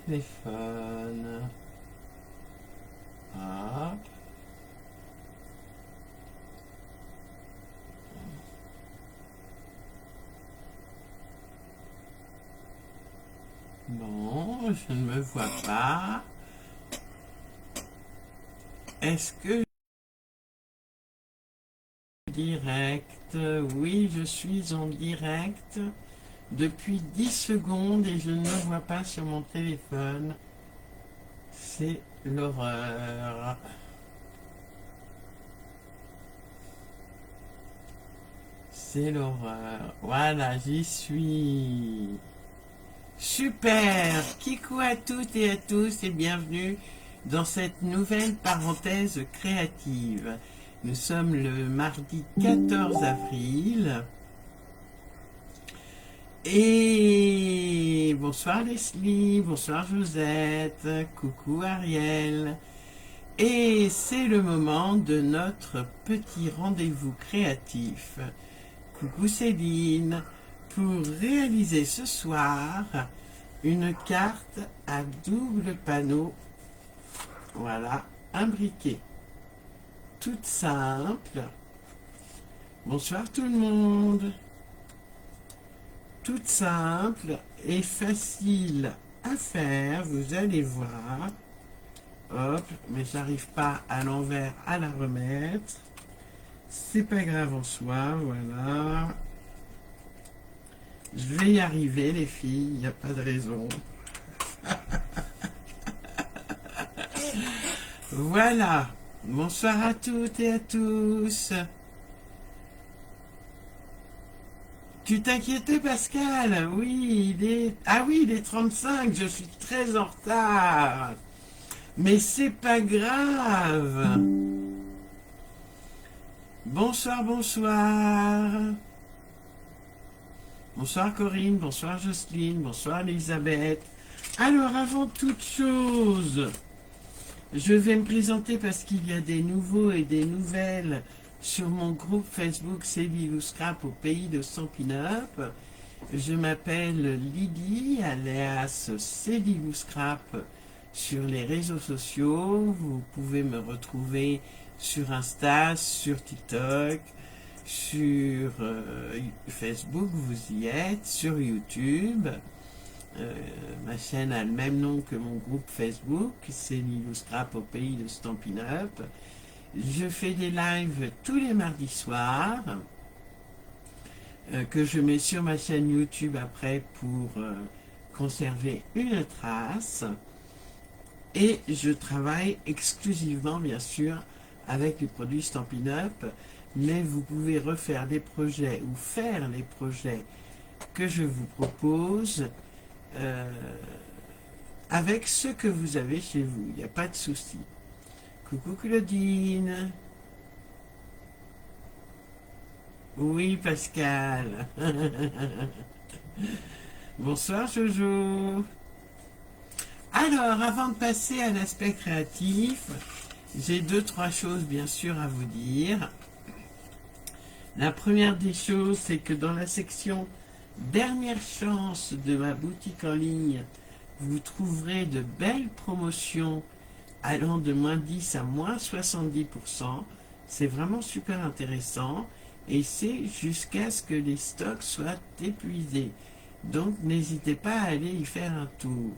téléphone. Hop. Bon, je ne me vois pas. Est-ce que direct? Oui, je suis en direct depuis 10 secondes et je ne me vois pas sur mon téléphone. C'est l'horreur. C'est l'horreur. Voilà, j'y suis. Super! Kikou à toutes et à tous et bienvenue dans cette nouvelle parenthèse créative. Nous sommes le mardi 14 avril. Et bonsoir Leslie, bonsoir Josette, coucou Ariel. Et c'est le moment de notre petit rendez-vous créatif. Coucou Céline, pour réaliser ce soir une carte à double panneau. Voilà, imbriquée. Toute simple. Bonsoir tout le monde. Toute simple et facile à faire, vous allez voir. Hop, mais j'arrive pas à l'envers à la remettre. C'est pas grave en soi, voilà. Je vais y arriver les filles, il n'y a pas de raison. Voilà, bonsoir à toutes et à tous. Tu t'inquiétais Pascal? Oui, il est... Ah oui, il est 35, je suis très en retard. Mais c'est pas grave. Bonsoir, bonsoir. Bonsoir Corinne, bonsoir Jocelyne, bonsoir Elisabeth. Alors avant toute chose, je vais me présenter parce qu'il y a des nouveaux et des nouvelles sur mon groupe Facebook Céline Scrap au pays de Stampin' Up. Je m'appelle Lydie, alias Céline Scrap sur les réseaux sociaux. Vous pouvez me retrouver sur Insta, sur TikTok, sur Facebook, vous y êtes, sur YouTube. Ma chaîne a le même nom que mon groupe Facebook, c'est Lilou Scrap au pays de Stampin' Up. Je fais des lives tous les mardis soirs que je mets sur ma chaîne YouTube après pour conserver une trace. Et je travaille exclusivement, bien sûr, avec les produits Stampin' Up, mais vous pouvez refaire des projets ou faire les projets que je vous propose avec ce que vous avez chez vous. Il n'y a pas de souci. Coucou Claudine. Oui, Pascal. Bonsoir Jojo. Alors, avant de passer à l'aspect créatif, j'ai deux, trois choses bien sûr à vous dire. La première des choses, c'est que dans la section dernière chance de ma boutique en ligne, vous trouverez de belles promotions allant de moins 10 à moins 70%. C'est vraiment super intéressant et c'est jusqu'à ce que les stocks soient épuisés. Donc n'hésitez pas à aller y faire un tour.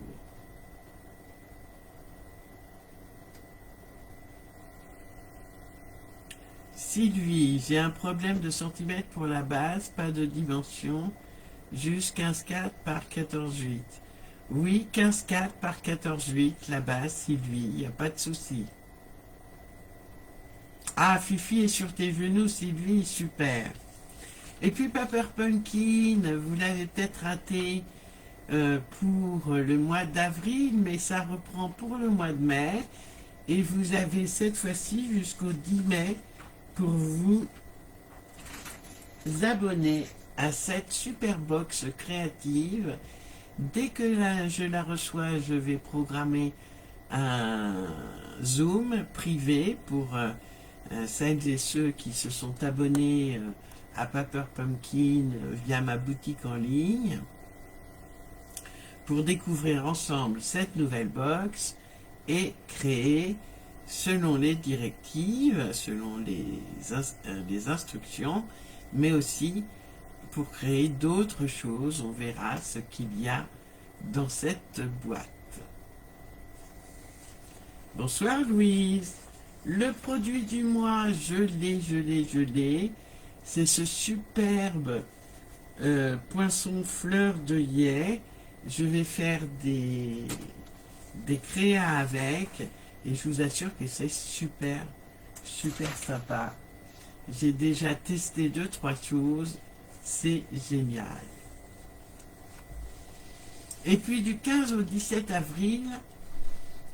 Sylvie, j'ai un problème de centimètres pour la base, pas de dimension, juste 15,4 par 14,8. Oui, 15,4 par 14,8, la base, Sylvie, il n'y a pas de souci. Ah, Fifi est sur tes genoux, Sylvie, super. Et puis Pepper Pumpkin, vous l'avez peut-être raté pour le mois d'avril, mais ça reprend pour le mois de mai. Et vous avez cette fois-ci jusqu'au 10 mai pour vous abonner à cette super box créative. Dès que je la reçois, je vais programmer un Zoom privé pour celles et ceux qui se sont abonnés à Pepper Pumpkin via ma boutique en ligne pour découvrir ensemble cette nouvelle box et créer selon les directives, selon les instructions, mais aussi pour créer d'autres choses. On verra ce qu'il y a dans cette boîte. Bonsoir Louise. Le produit du mois, je l'ai. C'est ce superbe poinçon fleur d'œillet. Je vais faire des créas avec et je vous assure que c'est super sympa. J'ai déjà testé 2-3 choses, c'est génial. Et puis du 15 au 17 avril,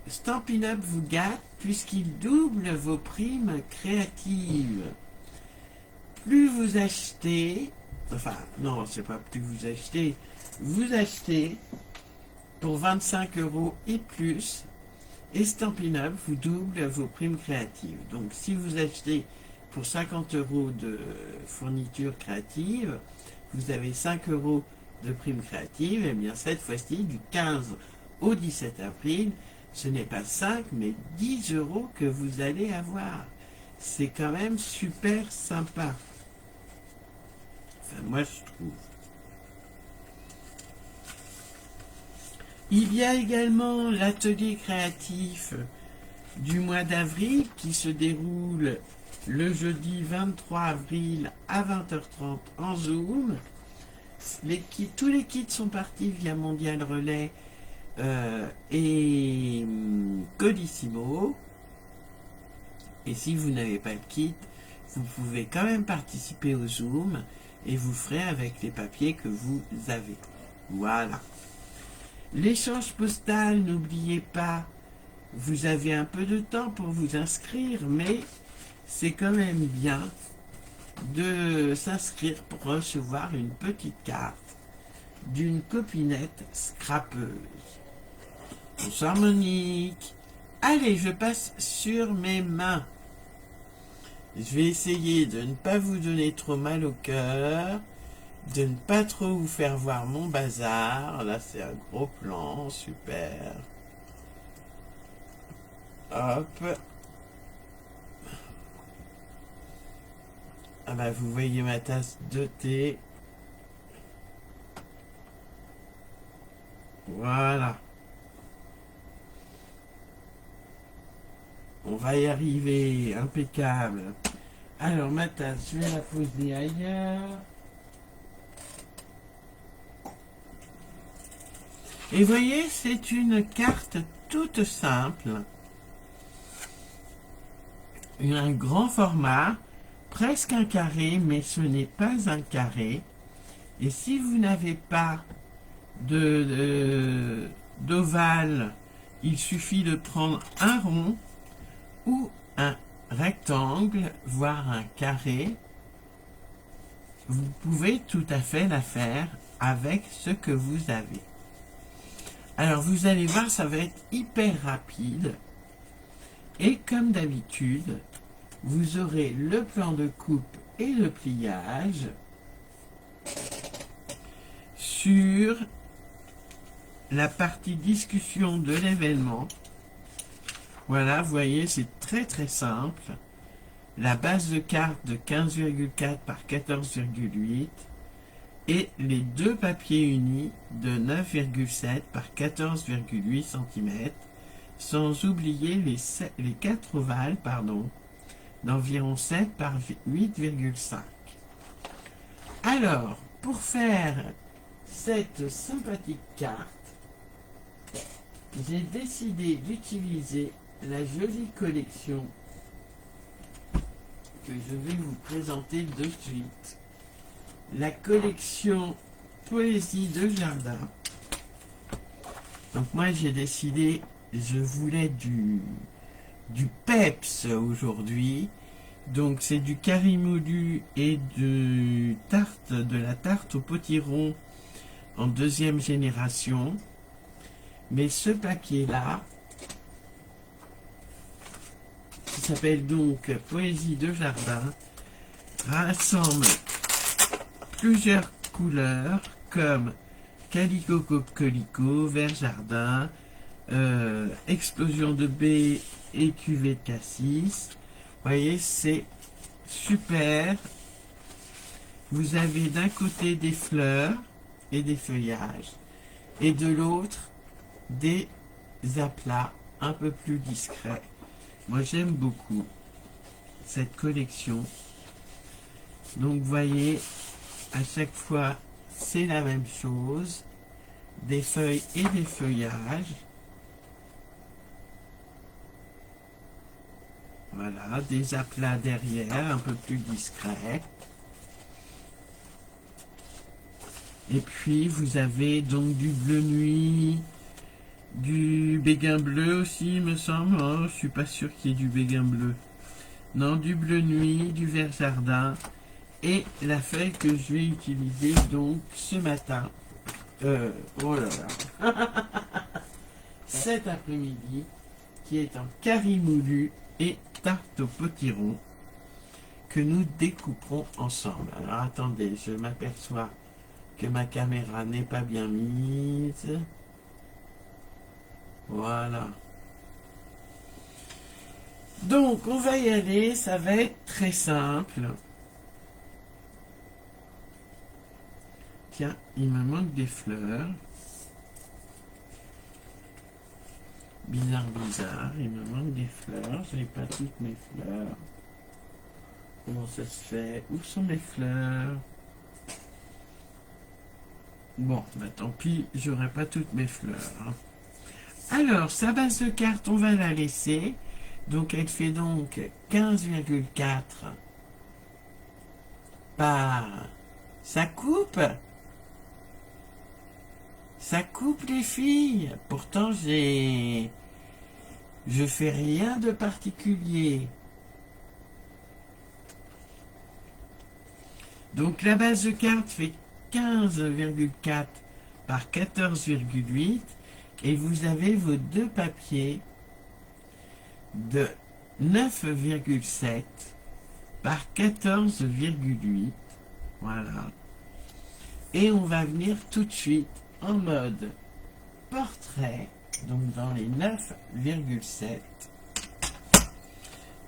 Stampin' Up vous gâte puisqu'il double vos primes créatives. Plus vous achetez, enfin non, c'est pas plus vous achetez pour 25 € et plus, et Stampin' Up vous double vos primes créatives. Donc si vous achetez pour 50 € de fourniture créative, vous avez 5 € de primes créatives, et bien cette fois-ci, du 15 au 17 avril, ce n'est pas 5, mais 10 € que vous allez avoir. C'est quand même super sympa. Enfin, moi, je trouve. Il y a également l'atelier créatif du mois d'avril qui se déroule le jeudi 23 avril à 20h30 en Zoom. Tous les kits sont partis via Mondial Relais et Codissimo. Et si vous n'avez pas le kit, vous pouvez quand même participer au Zoom et vous ferez avec les papiers que vous avez. Voilà. L'échange postal, n'oubliez pas, vous avez un peu de temps pour vous inscrire, mais c'est quand même bien de s'inscrire pour recevoir une petite carte d'une copinette scrapeuse. Bonsoir Monique. Allez, je passe sur mes mains. Je vais essayer de ne pas vous donner trop mal au cœur, de ne pas trop vous faire voir mon bazar. Là, c'est un gros plan, super. Hop. Ah bah, vous voyez ma tasse de thé. Voilà. On va y arriver, impeccable. Alors, ma tasse, je vais la poser ailleurs. Et voyez, c'est une carte toute simple. Un grand format, presque un carré, mais ce n'est pas un carré. Et si vous n'avez pas d'ovale, il suffit de prendre un rond ou un rectangle, voire un carré. Vous pouvez tout à fait la faire avec ce que vous avez. Alors vous allez voir, ça va être hyper rapide. Et comme d'habitude, vous aurez le plan de coupe et le pliage sur la partie discussion de l'événement. Voilà, vous voyez, c'est très simple. La base de carte de 15,4 par 14,8 et les deux papiers unis de 9,7 par 14,8 cm, sans oublier les 4 ovales, d'environ 7 par 8,5. Alors, pour faire cette sympathique carte, j'ai décidé d'utiliser la jolie collection que je vais vous présenter de suite. La collection Poésie de Jardin. Donc moi j'ai décidé, je voulais du peps aujourd'hui. Donc c'est du carimolu et de la tarte au potiron en 2e génération. Mais ce papier-là, qui s'appelle donc Poésie de Jardin, rassemble plusieurs couleurs comme Calico Cocolico, Vert Jardin, Explosion de baies et cuvée de cassis. Vous voyez, c'est super. Vous avez d'un côté des fleurs et des feuillages, et de l'autre des aplats un peu plus discrets. Moi, j'aime beaucoup cette collection. Donc, vous voyez, à chaque fois, c'est la même chose. Des feuilles et des feuillages. Voilà, des aplats derrière, un peu plus discrets. Et puis, vous avez donc du bleu nuit, du béguin bleu aussi, il me semble. Oh, je suis pas sûr qu'il y ait du béguin bleu. Non, du bleu nuit, du vert jardin. Et la feuille que je vais utiliser donc ce matin. Oh là là. Cet après-midi, qui est en carré moulu et tarte au potiron, que nous découperons ensemble. Alors attendez, je m'aperçois que ma caméra n'est pas bien mise. Voilà. Donc, on va y aller, ça va être très simple. Tiens, il me manque des fleurs. Bizarre, bizarre, il me manque des fleurs. Je n'ai pas toutes mes fleurs. Comment ça se fait? Où sont mes fleurs? Bon, bah tant pis, j'aurai pas toutes mes fleurs. Hein. Alors, sa base de carte, on va la laisser. Donc, elle fait donc 15,4 par... Ça coupe? Ça coupe, les filles. Pourtant, je fais rien de particulier. Donc, la base de carte fait 15,4 par 14,8 et vous avez vos deux papiers de 9,7 par 14,8. Voilà. Et on va venir tout de suite en mode portrait, donc dans les 9,7,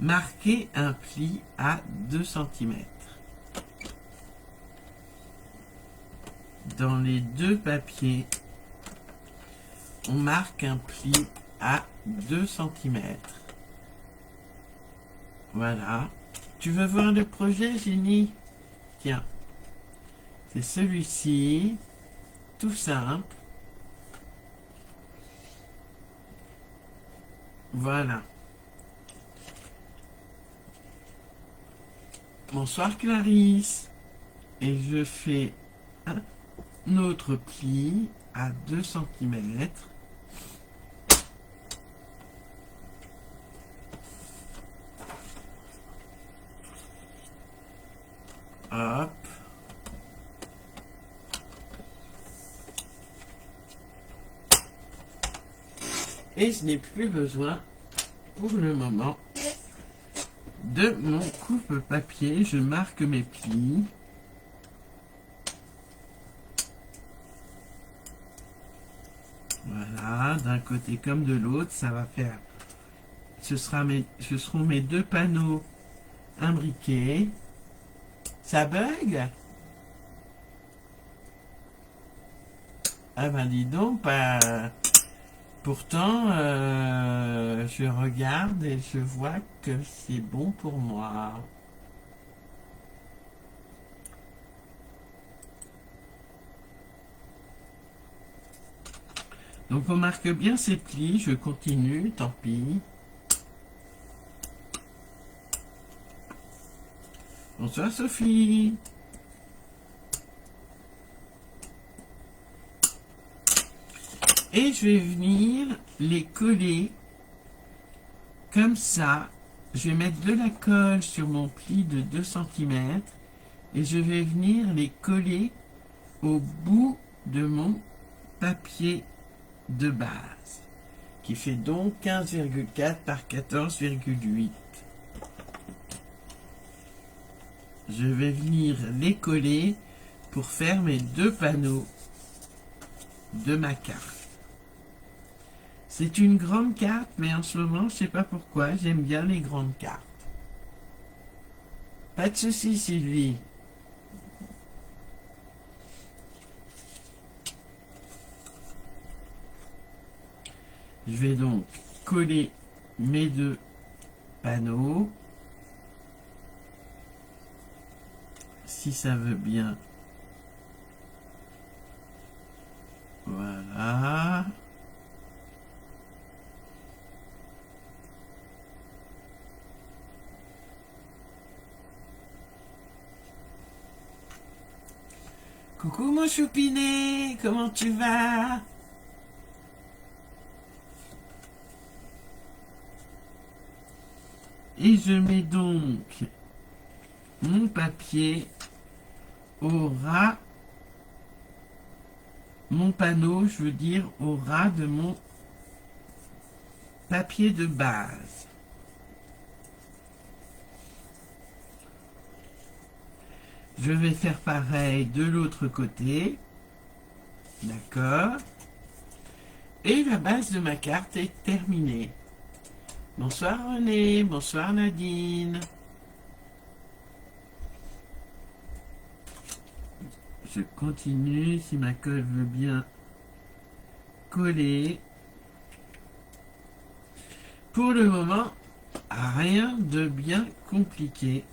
marquer un pli à 2 cm. Dans les deux papiers, on marque un pli à 2 cm. Voilà. Tu veux voir le projet, Jenny? Tiens. C'est celui-ci. Tout simple. Voilà. Bonsoir Clarisse. Et je fais un autre pli à 2 cm. Hop. Et je n'ai plus besoin, pour le moment, de mon coupe-papier. Je marque mes plis. Voilà, d'un côté comme de l'autre, ça va faire... ce seront mes deux panneaux imbriqués. Ça bug? Ah ben dis donc, pourtant, je regarde et je vois que c'est bon pour moi. Donc on marque bien ces plis, je continue, tant pis. Bonsoir Sophie. Et je vais venir les coller comme ça. Je vais mettre de la colle sur mon pli de 2 cm et je vais venir les coller au bout de mon papier de base qui fait donc 15,4 par 14,8. Je vais venir les coller pour faire mes deux panneaux de ma carte. C'est une grande carte, mais en ce moment, je sais pas pourquoi, j'aime bien les grandes cartes. Pas de souci, Sylvie. Je vais donc coller mes deux panneaux. Si ça veut bien. Voilà. Coucou mon choupinet, comment tu vas? Et je mets donc mon papier au ras, mon panneau, je veux dire, au ras de mon papier de base. Je vais faire pareil de l'autre côté. D'accord. Et la base de ma carte est terminée. Bonsoir René, bonsoir Nadine. Je continue si ma colle veut bien coller. Pour le moment, rien de bien compliqué.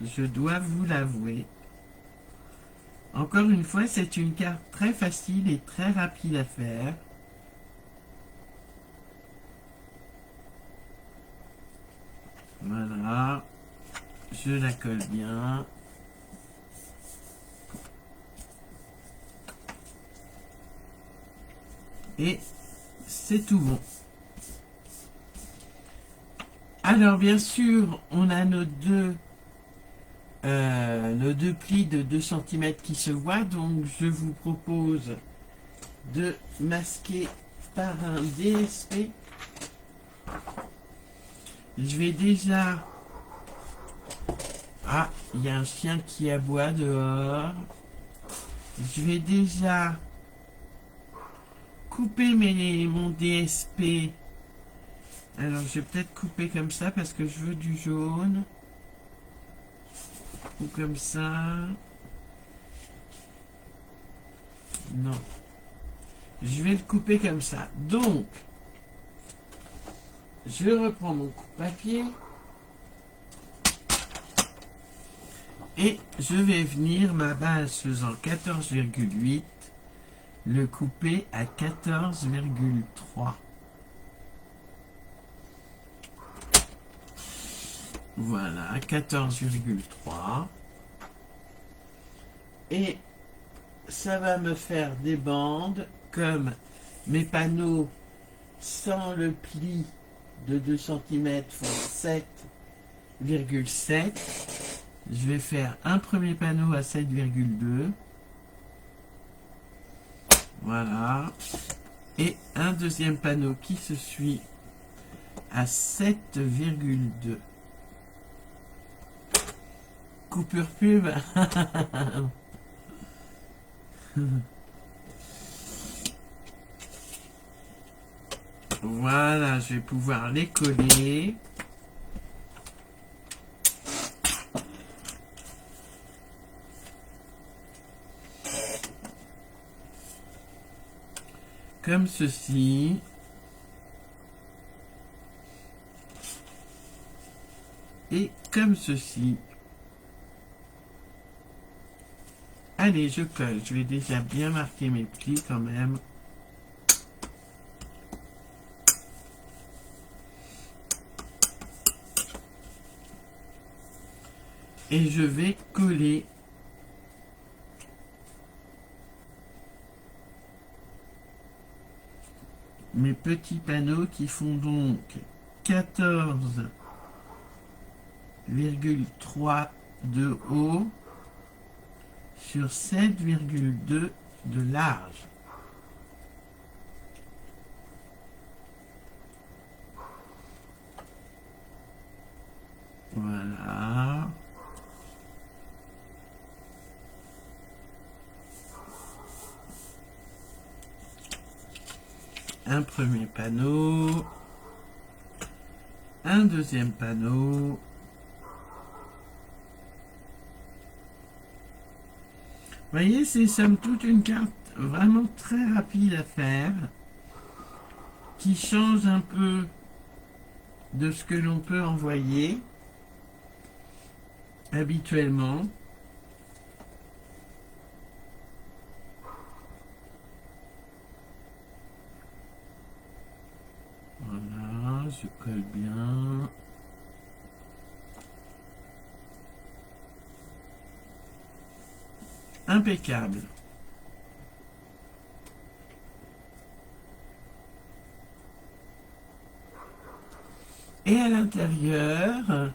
Je dois vous l'avouer. Encore une fois, c'est une carte très facile et très rapide à faire. Voilà. Je la colle bien. Et c'est tout bon. Alors bien sûr, on a nos deux plis de 2 cm qui se voient, donc je vous propose de masquer par un DSP. Je vais déjà... Ah, il y a un chien qui aboie dehors. Je vais déjà couper mon DSP. Alors je vais peut-être couper comme ça parce que je veux du jaune. Ou comme ça. Non. Je vais le couper comme ça. Donc, je reprends mon coupe-papier. Et je vais venir, ma base faisant 14,8, le couper à 14,3. Voilà, 14,3. Et ça va me faire des bandes comme mes panneaux sans le pli de 2 cm font 7,7. Je vais faire un premier panneau à 7,2. Voilà. Et un deuxième panneau qui se suit à 7,2. Coupure pub. Voilà, je vais pouvoir les coller. Comme ceci. Et comme ceci. Allez, je colle. Je vais déjà bien marquer mes plis quand même. Et je vais coller mes petits panneaux qui font donc 14,3 de haut sur 7,2 de large. Voilà. un premier panneau, un deuxième panneau, vous voyez, c'est somme toute une carte vraiment très rapide à faire, qui change un peu de ce que l'on peut envoyer habituellement. Voilà, je colle bien. Impeccable. Et à l'intérieur,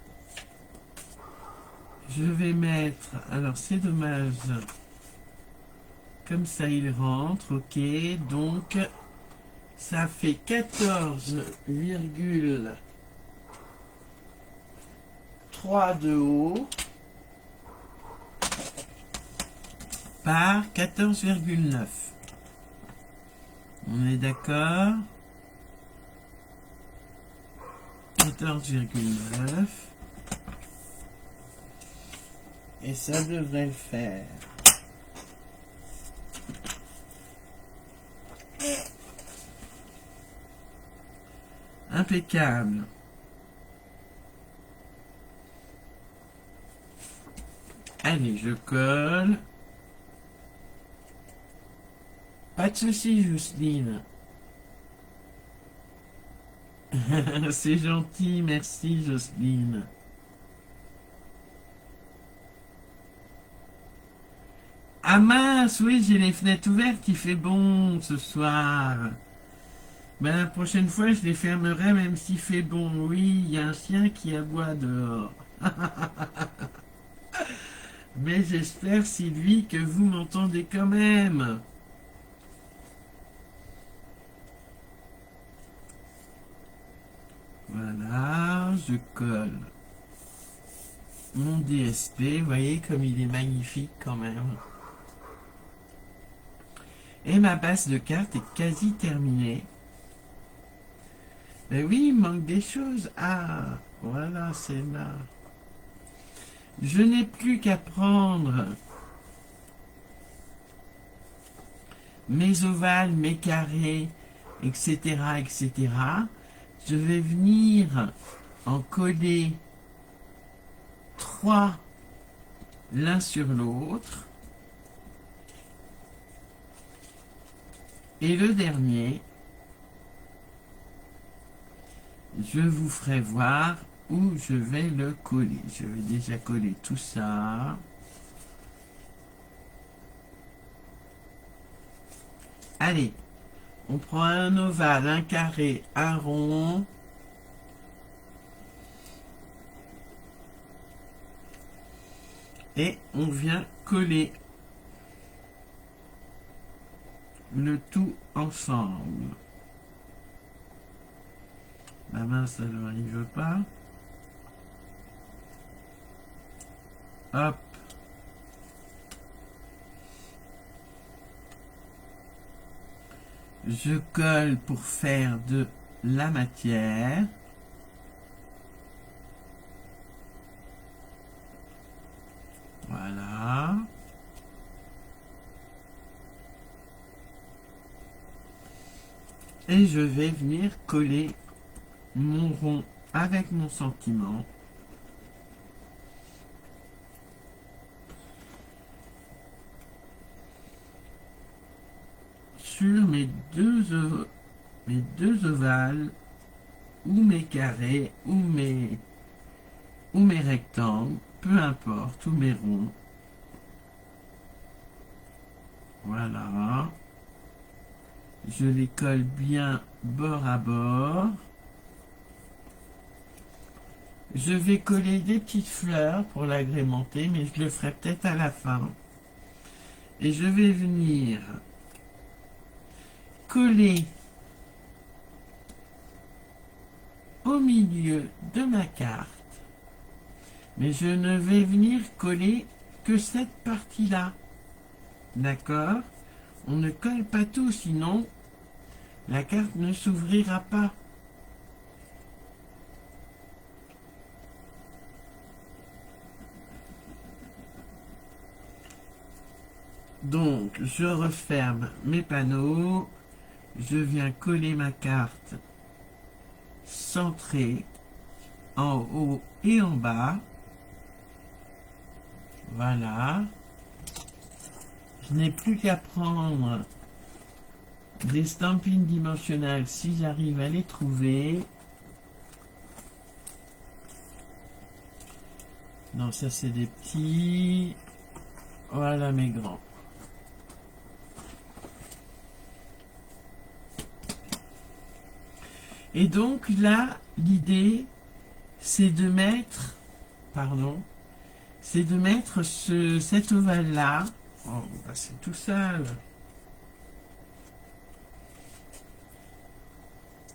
je vais mettre, alors c'est dommage, comme ça il rentre, ok, donc ça fait 14,3 de haut par 14,9. On est d'accord? 14,9. Et ça devrait le faire. Impeccable. Allez, je colle. Pas de soucis, Jocelyne. C'est gentil, merci, Jocelyne. Ah mince, oui, j'ai les fenêtres ouvertes, il fait bon ce soir. Ben, la prochaine fois, je les fermerai même s'il fait bon. Oui, il y a un chien qui aboie dehors. Mais j'espère, Sylvie, que vous m'entendez quand même. Voilà, je colle mon DSP. Vous voyez comme il est magnifique quand même. Et ma base de cartes est quasi terminée. Ben oui, il manque des choses. Ah, voilà, c'est là. Je n'ai plus qu'à prendre mes ovales, mes carrés, etc., etc. Je vais venir en coller 3 l'un sur l'autre. Et le dernier, je vous ferai voir où je vais le coller. Je vais déjà coller tout ça. Allez, on prend un ovale, un carré, un rond. Et on vient coller le tout ensemble. Ma main, ça ne m'arrive pas. Hop. Je colle pour faire de la matière. Voilà. Et je vais venir coller mon rond avec mon sentiment. Sur mes deux ovales, ou mes carrés, ou mes rectangles, peu importe, ou mes ronds. Voilà. Je les colle bien bord à bord. Je vais coller des petites fleurs pour l'agrémenter, mais je le ferai peut-être à la fin. Et je vais venir coller au milieu de ma carte. Mais je ne vais venir coller que cette partie-là. D'accord? On ne colle pas tout, sinon La carte ne s'ouvrira pas. Donc, je referme mes panneaux. Je viens coller ma carte centrée en haut et en bas. Voilà. Je n'ai plus qu'à prendre des stampines dimensionnelles si j'arrive à les trouver. Non, ça c'est des petits. Voilà mes grands. Et donc là, l'idée, c'est de mettre, c'est de mettre cet ovale-là. Oh, bah c'est tout sale.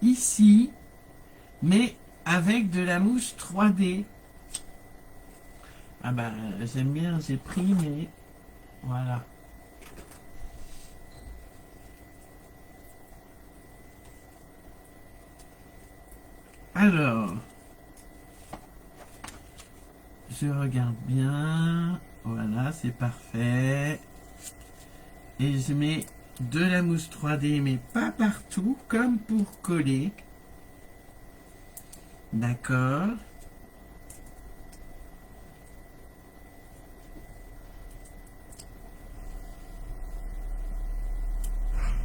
Ici, mais avec de la mousse 3D. Ah ben, j'aime bien, j'ai pris, mais voilà. Alors, je regarde bien. Voilà, c'est parfait. Et je mets de la mousse 3D, mais pas partout, comme pour coller. D'accord.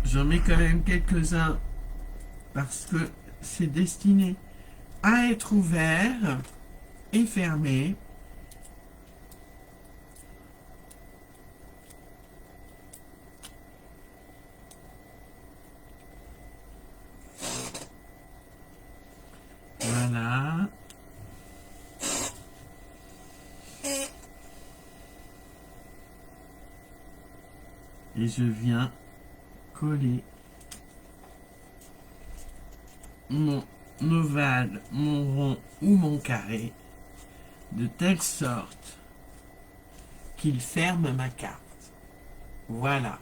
J'en mets quand même quelques-uns parce que c'est destiné à être ouvert et fermé. Voilà. Et je viens coller mon ovale, mon rond ou mon carré de telle sorte qu'il ferme ma carte. Voilà.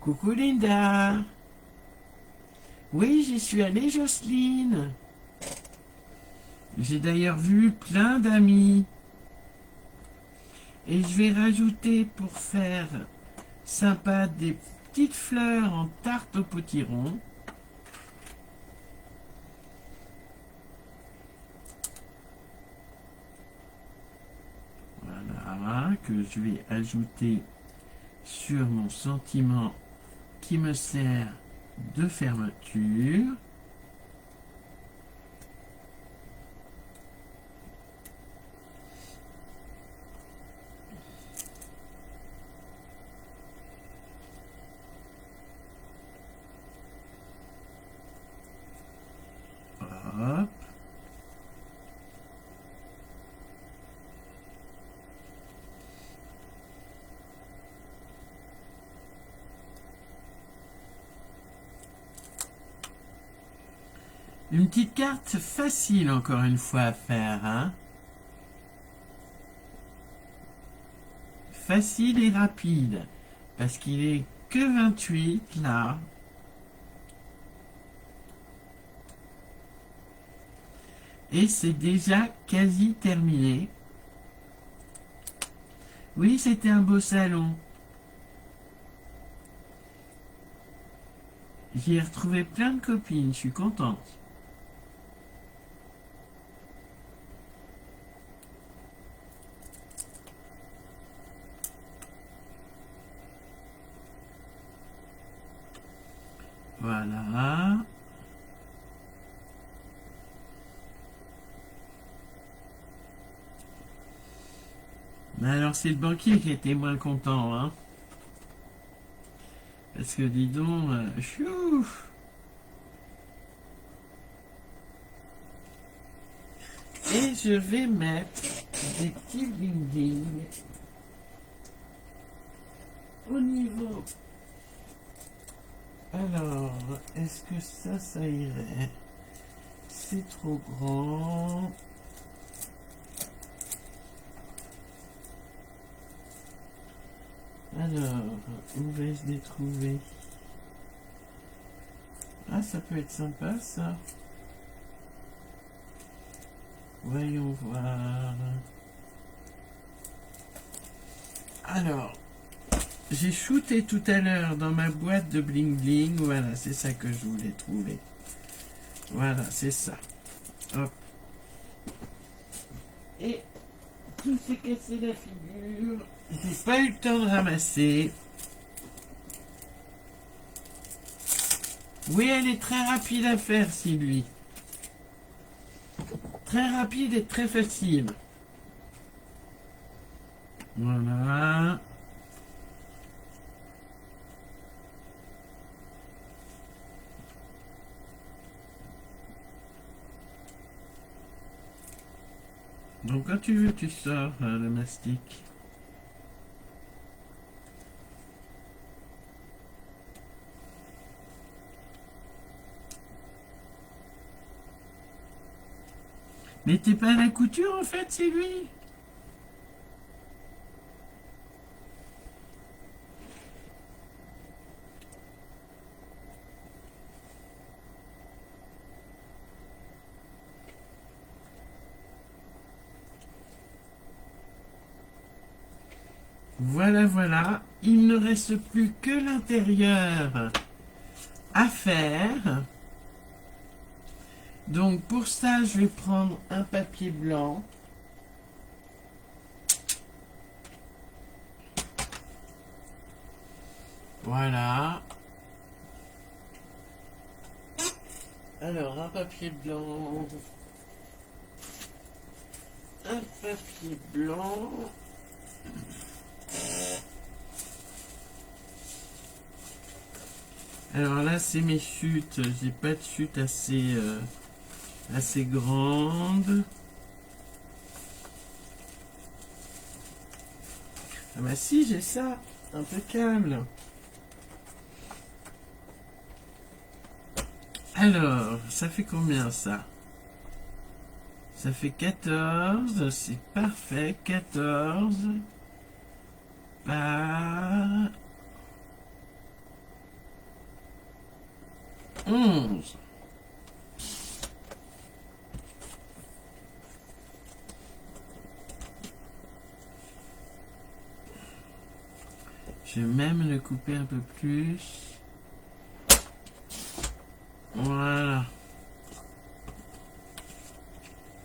Coucou Linda. Oui, j'y suis allée, Jocelyne. J'ai d'ailleurs vu plein d'amis. Et je vais rajouter pour faire sympa des petites fleurs en tarte au potiron. Voilà, que je vais ajouter sur mon sentiment qui me sert de fermeture. Hop. Une petite carte facile encore une fois à faire, hein. Facile et rapide, parce qu'il est que 28 là. Et c'est déjà quasi terminé. Oui, c'était un beau salon. J'y ai retrouvé plein de copines, je suis contente. Voilà. Mais alors c'est le banquier qui était moins content, hein. Parce que dis donc, chou. Et je vais mettre des petits bling au niveau. Alors, est-ce que ça irait? C'est trop grand. Alors, où vais-je les trouver? Ah, ça peut être sympa, ça. Voyons voir. Alors, j'ai shooté tout à l'heure dans ma boîte de bling bling. Voilà, c'est ça que je voulais trouver. Voilà, c'est ça. Hop. Et tout s'est cassé la figure. J'ai pas eu le temps de ramasser. Oui, elle est très rapide à faire, Sylvie. Très rapide et très facile. Voilà. Donc quand tu veux, tu sors le mastic. Mais t'es pas à la couture en fait, c'est lui. Voilà, voilà. Il ne reste plus que l'intérieur à faire. Donc pour ça, je vais prendre un papier blanc. Voilà. Alors, un papier blanc. Un papier blanc. Alors là, c'est mes chutes. J'ai pas de chute assez grande. Ah bah si, j'ai ça. Impeccable. Alors, ça fait combien ça? Ça fait 14. C'est parfait. 14 par 11. Je vais même le couper un peu plus. Voilà.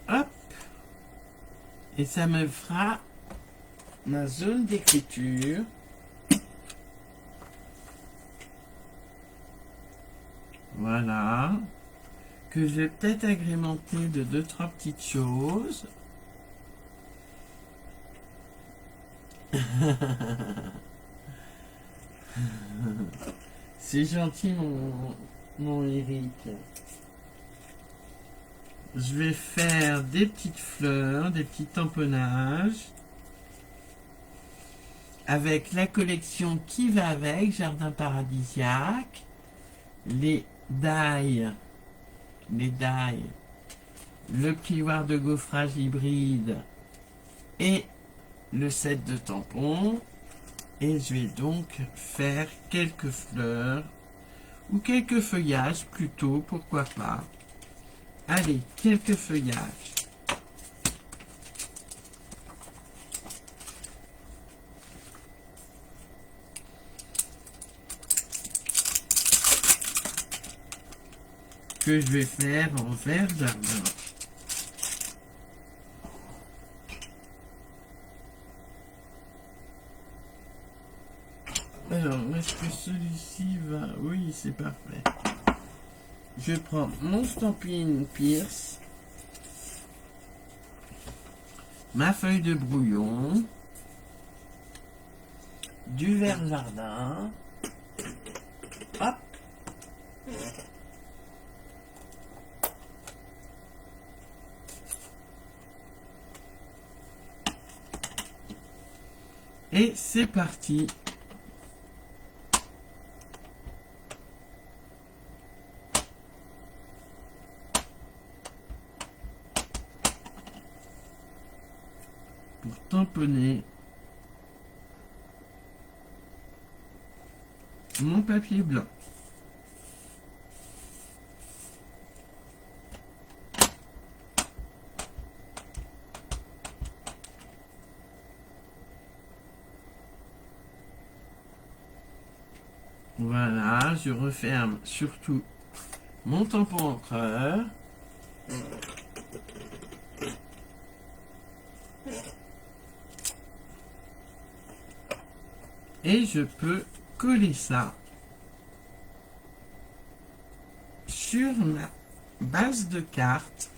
Hop. Et ça me fera ma zone d'écriture. Voilà. Que je vais peut-être agrémenter de 2-3 petites choses. C'est gentil, mon Eric. Je vais faire des petites fleurs, des petits tamponnages. Avec la collection qui va avec, Jardin paradisiaque. Les dailles. Le plioir de gaufrage hybride. Et le set de tampons. Et je vais donc faire quelques fleurs. Ou quelques feuillages plutôt, pourquoi pas. Allez, quelques feuillages. Que je vais faire en vert jardin. Alors, est-ce que celui-ci va... Oui, c'est parfait. Je prends mon Stampin' Pierce, ma feuille de brouillon, du vert jardin, hop, et c'est parti. Pour tamponner mon papier blanc. Voilà, je referme surtout mon tampon encreur. Et je peux coller ça sur ma base de carte.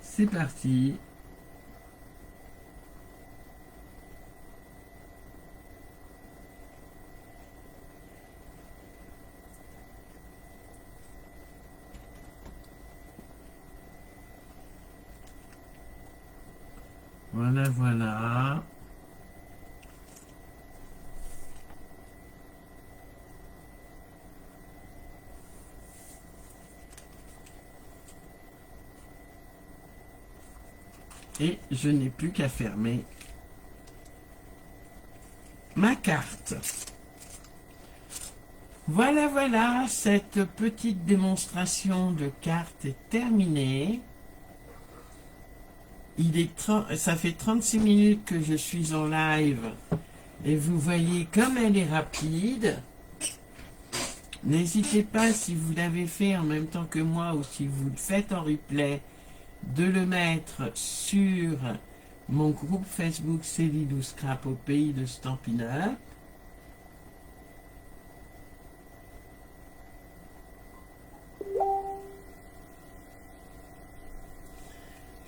C'est parti. Voilà, voilà. Et je n'ai plus qu'à fermer ma carte. Voilà, voilà, cette petite démonstration de cartes est terminée. Ça fait 36 minutes que je suis en live et vous voyez comme elle est rapide. N'hésitez pas, si vous l'avez fait en même temps que moi ou si vous le faites en replay, de le mettre sur mon groupe Facebook Célilou Scrap au pays de Stampin' Up.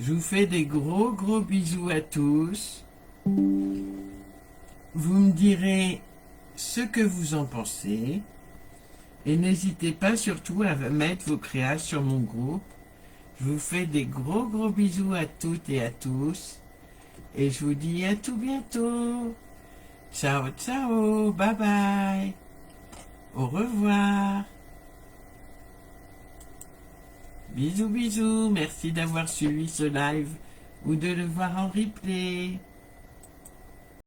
Je vous fais des gros bisous à tous. Vous me direz ce que vous en pensez. Et n'hésitez pas surtout à mettre vos créas sur mon groupe. Je vous fais des gros bisous à toutes et à tous. Et je vous dis à tout bientôt. Ciao, ciao. Bye bye. Au revoir. Bisous, bisous. Merci d'avoir suivi ce live ou de le voir en replay.